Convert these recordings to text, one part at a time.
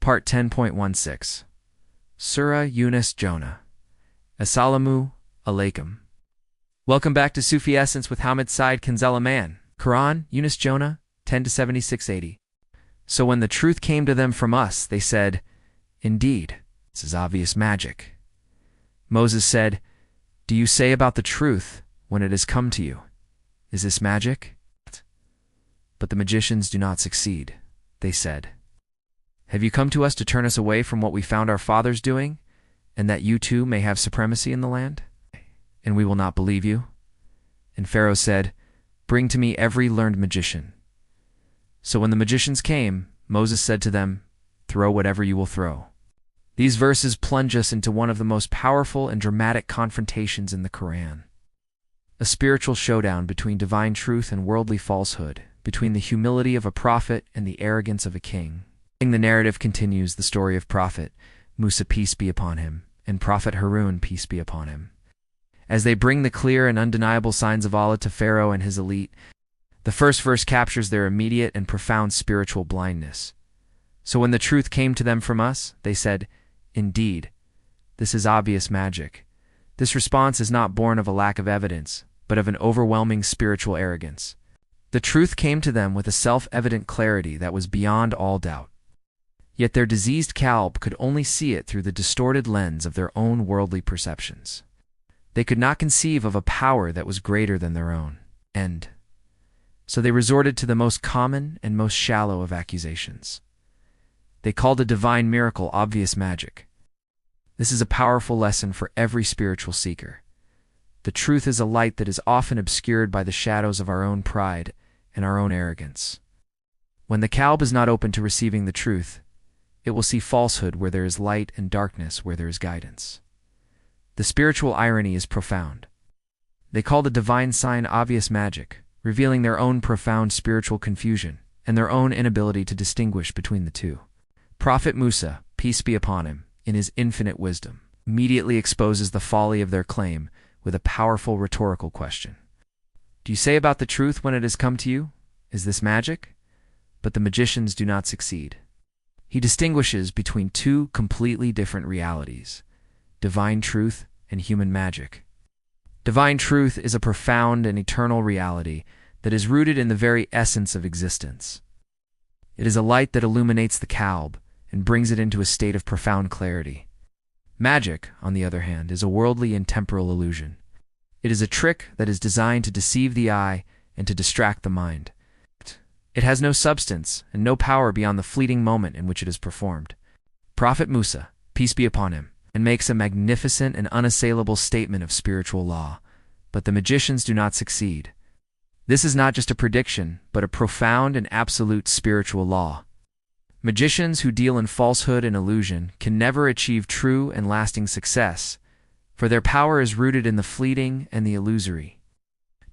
Part 10.16 Surah Yunus Jonah. Assalamu alaikum. Welcome back to Sufi Essence with Hammad Syed Kanzela Man. Quran, Yunus Jonah, 10-76-80. So when the truth came to them from us, they said, "Indeed, this is obvious magic." Moses said, "Do you say about the truth when it has come to you, is this magic?" But the magicians do not succeed. They said, "Have you come to us to turn us away from what we found our fathers doing, and that you too may have supremacy in the land? And we will not believe you." And Pharaoh said, "Bring to me every learned magician." So when the magicians came, Moses said to them, "Throw whatever you will throw." These verses plunge us into one of the most powerful and dramatic confrontations in the Quran. A spiritual showdown between divine truth and worldly falsehood, between the humility of a prophet and the arrogance of a king. The narrative continues the story of Prophet Musa, peace be upon him, and Prophet Harun, peace be upon him. As they bring the clear and undeniable signs of Allah to Pharaoh and his elite, the first verse captures their immediate and profound spiritual blindness. So when the truth came to them from us, they said, "Indeed, this is obvious magic." This response is not born of a lack of evidence, but of an overwhelming spiritual arrogance. The truth came to them with a self-evident clarity that was beyond all doubt. Yet their diseased Qalb could only see it through the distorted lens of their own worldly perceptions. They could not conceive of a power that was greater than their own. So they resorted to the most common and most shallow of accusations. They called a divine miracle obvious magic. This is a powerful lesson for every spiritual seeker. The truth is a light that is often obscured by the shadows of our own pride and our own arrogance. When the Qalb is not open to receiving the truth, it will see falsehood where there is light and darkness where there is guidance. The spiritual irony is profound. They call the divine sign obvious magic, revealing their own profound spiritual confusion and their own inability to distinguish between the two. Prophet Musa, peace be upon him, in his infinite wisdom, immediately exposes the folly of their claim with a powerful rhetorical question. "Do you say about the truth when it has come to you, is this magic?" But the magicians do not succeed. He distinguishes between two completely different realities: divine truth and human magic. Divine truth is a profound and eternal reality that is rooted in the very essence of existence. It is a light that illuminates the Qalb and brings it into a state of profound clarity. Magic, on the other hand, is a worldly and temporal illusion. It is a trick that is designed to deceive the eye and to distract the mind. It has no substance and no power beyond the fleeting moment in which it is performed. Prophet Musa, peace be upon him, and makes a magnificent and unassailable statement of spiritual law, but the magicians do not succeed. This is not just a prediction, but a profound and absolute spiritual law. Magicians who deal in falsehood and illusion can never achieve true and lasting success, for their power is rooted in the fleeting and the illusory.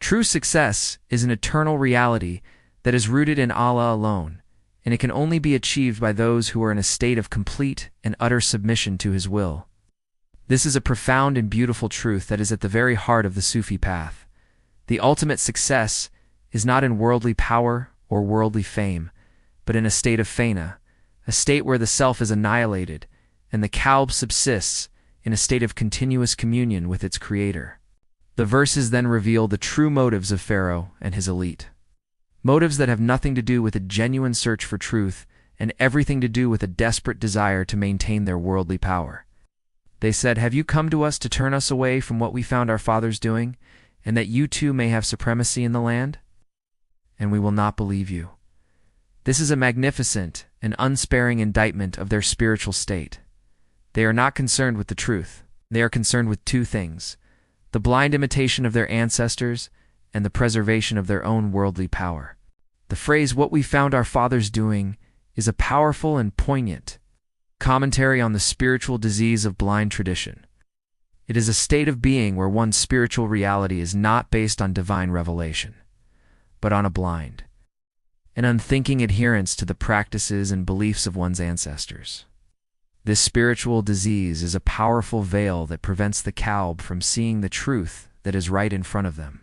True success is an eternal reality that is rooted in Allah alone, and it can only be achieved by those who are in a state of complete and utter submission to His will. This is a profound and beautiful truth that is at the very heart of the Sufi path. The ultimate success is not in worldly power or worldly fame, but in a state of fana, a state where the self is annihilated and the Qalb subsists in a state of continuous communion with its creator. The verses then reveal the true motives of Pharaoh and his elite. Motives that have nothing to do with a genuine search for truth and everything to do with a desperate desire to maintain their worldly power. They said, "Have you come to us to turn us away from what we found our fathers doing, and that you too may have supremacy in the land? And we will not believe you." This is a magnificent and unsparing indictment of their spiritual state. They are not concerned with the truth. They are concerned with two things: the blind imitation of their ancestors and the preservation of their own worldly power. The phrase, "what we found our fathers doing," is a powerful and poignant commentary on the spiritual disease of blind tradition. It is a state of being where one's spiritual reality is not based on divine revelation, but on a blind and unthinking adherence to the practices and beliefs of one's ancestors. This spiritual disease is a powerful veil that prevents the Qalb from seeing the truth that is right in front of them.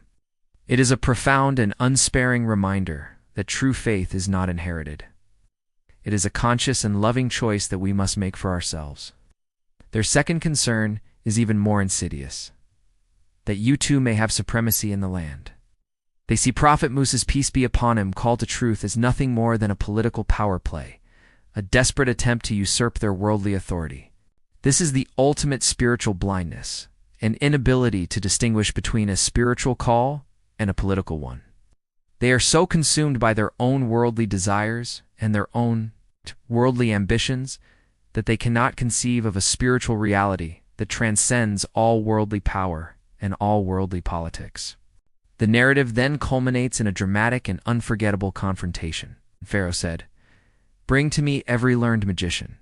It is a profound and unsparing reminder that true faith is not inherited. It is a conscious and loving choice that we must make for ourselves. Their second concern is even more insidious: that you too may have supremacy in the land. They see Prophet Musa's peace be upon him call to truth as nothing more than a political power play, a desperate attempt to usurp their worldly authority. This is the ultimate spiritual blindness, an inability to distinguish between a spiritual call and a political one. They are so consumed by their own worldly desires and their own worldly ambitions that they cannot conceive of a spiritual reality that transcends all worldly power and all worldly politics. The narrative then culminates in a dramatic and unforgettable confrontation. Pharaoh said, "Bring to me every learned magician."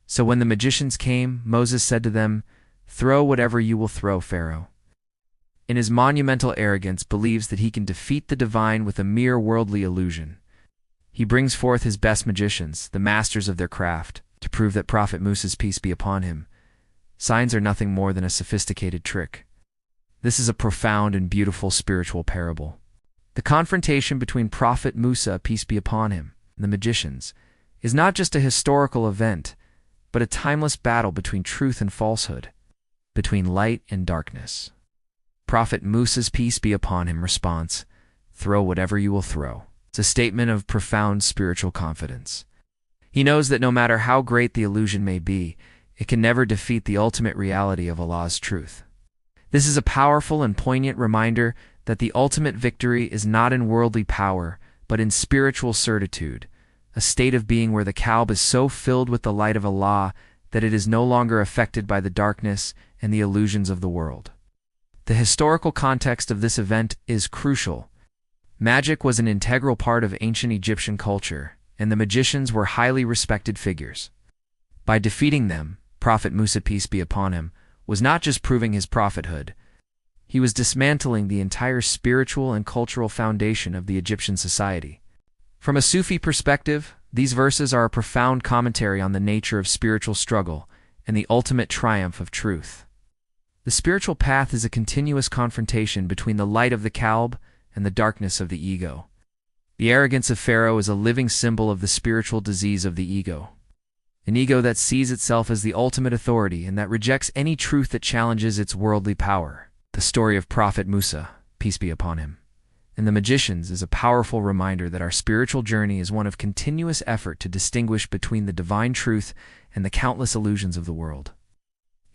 So when the magicians came, Moses said to them, "Throw whatever you will throw, Pharaoh." In his monumental arrogance, believes that he can defeat the divine with a mere worldly illusion. He brings forth his best magicians, the masters of their craft, to prove that Prophet Musa's peace be upon him. Signs are nothing more than a sophisticated trick. This is a profound and beautiful spiritual parable. The confrontation between Prophet Musa, peace be upon him, and the magicians is not just a historical event, but a timeless battle between truth and falsehood, between light and darkness. Prophet Musa's peace be upon him response, "Throw whatever you will throw." It's a statement of profound spiritual confidence. He knows that no matter how great the illusion may be, it can never defeat the ultimate reality of Allah's truth. This is a powerful and poignant reminder that the ultimate victory is not in worldly power, but in spiritual certitude, a state of being where the Qalb is so filled with the light of Allah that it is no longer affected by the darkness and the illusions of the world. The historical context of this event is crucial. Magic was an integral part of ancient Egyptian culture, and the magicians were highly respected figures. By defeating them, Prophet Musa, peace be upon him, was not just proving his prophethood. He was dismantling the entire spiritual and cultural foundation of the Egyptian society. From a Sufi perspective, these verses are a profound commentary on the nature of spiritual struggle and the ultimate triumph of truth. The spiritual path is a continuous confrontation between the light of the Qalb and the darkness of the ego. The arrogance of Pharaoh is a living symbol of the spiritual disease of the ego. An ego that sees itself as the ultimate authority and that rejects any truth that challenges its worldly power. The story of Prophet Musa, peace be upon him, and the magicians is a powerful reminder that our spiritual journey is one of continuous effort to distinguish between the divine truth and the countless illusions of the world.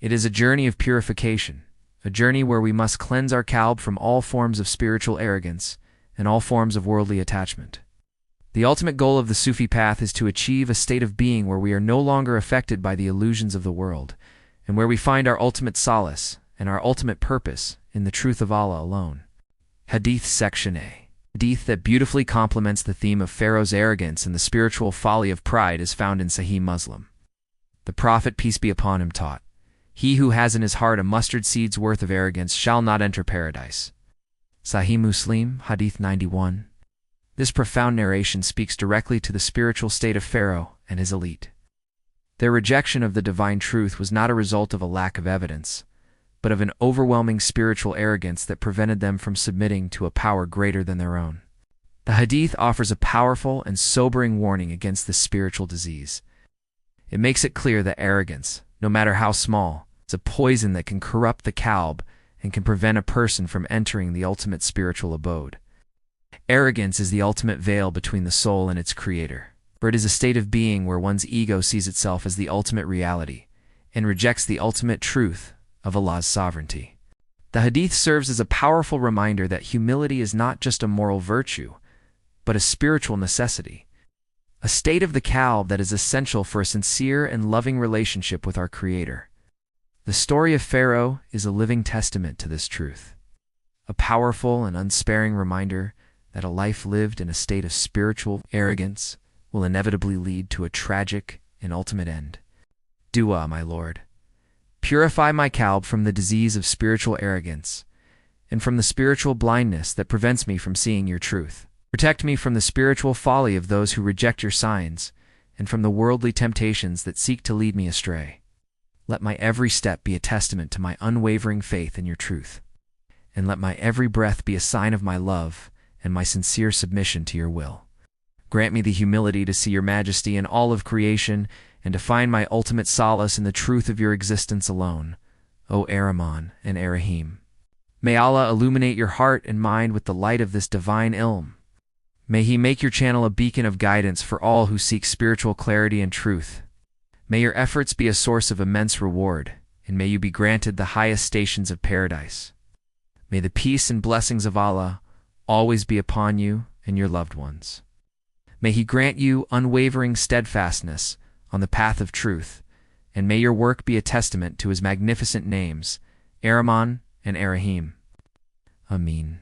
It is a journey of purification, a journey where we must cleanse our Qalb from all forms of spiritual arrogance and all forms of worldly attachment. The ultimate goal of the Sufi path is to achieve a state of being where we are no longer affected by the illusions of the world, and where we find our ultimate solace and our ultimate purpose in the truth of Allah alone. Hadith Section A. Hadith that beautifully complements the theme of Pharaoh's arrogance and the spiritual folly of pride is found in Sahih Muslim. The Prophet, peace be upon him, taught, "He who has in his heart a mustard seed's worth of arrogance shall not enter paradise." Sahih Muslim, Hadith 91. This profound narration speaks directly to the spiritual state of Pharaoh and his elite. Their rejection of the divine truth was not a result of a lack of evidence, but of an overwhelming spiritual arrogance that prevented them from submitting to a power greater than their own. The Hadith offers a powerful and sobering warning against this spiritual disease. It makes it clear that arrogance, no matter how small, is a poison that can corrupt the Qalb and can prevent a person from entering the ultimate spiritual abode. Arrogance is the ultimate veil between the soul and its creator, for it is a state of being where one's ego sees itself as the ultimate reality and rejects the ultimate truth of Allah's sovereignty. The Hadith serves as a powerful reminder that humility is not just a moral virtue, but a spiritual necessity, a state of the Qalb that is essential for a sincere and loving relationship with our Creator. The story of Pharaoh is a living testament to this truth, a powerful and unsparing reminder that a life lived in a state of spiritual arrogance will inevitably lead to a tragic and ultimate end. Dua, my Lord, purify my Qalb from the disease of spiritual arrogance and from the spiritual blindness that prevents me from seeing your truth. Protect me from the spiritual folly of those who reject your signs and from the worldly temptations that seek to lead me astray. Let my every step be a testament to my unwavering faith in your truth, and let my every breath be a sign of my love and my sincere submission to your will. Grant me the humility to see your majesty in all of creation and to find my ultimate solace in the truth of your existence alone, O Ar-Rahman and Ar-Rahim. May Allah illuminate your heart and mind with the light of this divine ilm. May He make your channel a beacon of guidance for all who seek spiritual clarity and truth. May your efforts be a source of immense reward, and may you be granted the highest stations of paradise. May the peace and blessings of Allah always be upon you and your loved ones. May He grant you unwavering steadfastness on the path of truth, and may your work be a testament to His magnificent names, Ar-Rahman and Ar-Rahim. Ameen.